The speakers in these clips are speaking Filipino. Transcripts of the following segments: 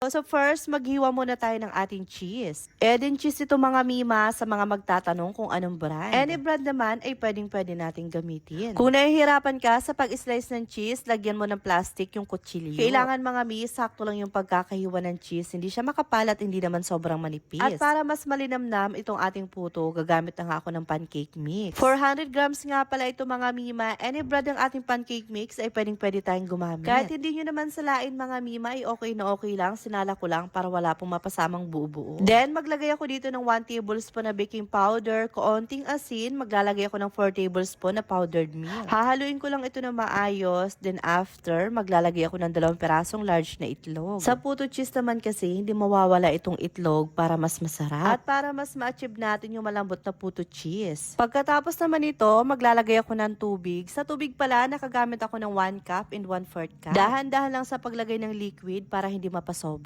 So first, maghiwa muna tayo ng ating cheese. Din cheese ito mga mima sa mga magtatanong kung anong brand. Any brand naman ay pwedeng-pwede nating gamitin. Kung nahihirapan ka sa pag-slice ng cheese, lagyan mo ng plastic yung kutsilyo. Kailangan mga mi, sakto lang yung pagkakahiwa ng cheese. Hindi siya makapal at hindi naman sobrang manipis. At para mas malinamnam itong ating puto, gagamit na nga ako ng pancake mix. 400 grams nga pala ito mga mima. Any brand ng ating pancake mix ay pwedeng-pwede tayong gumamit. Kahit hindi nyo naman salain mga mima, ay okay na okay lang. Sinala ko lang para wala pong mapasamang buo-buo. Then, maglagay ako dito ng 1 tablespoon na baking powder, kaunting asin, maglalagay ako ng 4 tablespoon na powdered milk. Hahaluin ko lang ito na maayos, then after, maglalagay ako ng 2 perasong large na itlog. Sa puto cheese naman kasi, hindi mawawala itong itlog para mas masarap. At para mas ma-achieve natin yung malambot na puto cheese. Pagkatapos naman ito, maglalagay ako ng tubig. Sa tubig pala, nakagamit ako ng 1 cup and 1/4 cup. Dahan-dahan lang sa paglagay ng liquid para hindi mapasobra.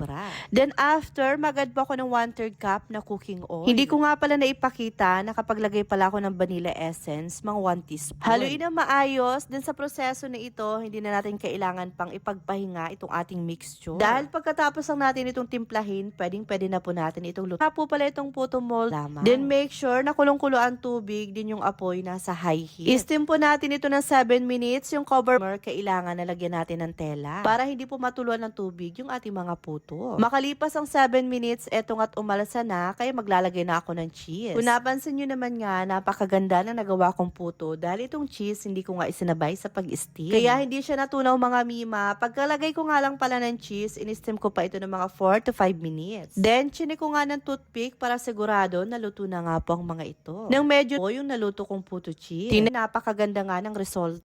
Then after, mag-add pa ako ng 1/3 cup na cooking oil. Hindi ko nga pala naipakita, nakapaglagay pala ako ng vanilla essence, mga 1 teaspoon. Haluin na maayos, then sa proseso na ito, hindi na natin kailangan pang ipagpahinga itong ating mixture. Dahil pagkatapos lang natin itong timplahin, pwede na po natin itong luto. Po pala itong puto mold lamang. Then make sure na kulong-kulo ang tubig, din yung apoy nasa high heat. I-steam po natin ito ng 7 minutes, yung cover kailangan na lagyan natin ng tela para hindi po matuluan ng tubig yung ating mga puto. Makalipas ang 7 minutes, etong at umalasa na, kaya maglalagay na ako ng cheese. Kung napansin nyo naman nga, napakaganda na nagawa kong puto dahil itong cheese hindi ko nga isinabay sa pag-steam. Kaya hindi siya natunaw mga mima. Pagkalagay ko nga lang pala ng cheese, in-steam ko pa ito ng mga 4 to 5 minutes. Then, chinik ko nga ng toothpick para sigurado naluto na nga po ang mga ito. Nang medyo po yung naluto kong puto cheese. Napakaganda nga ng result.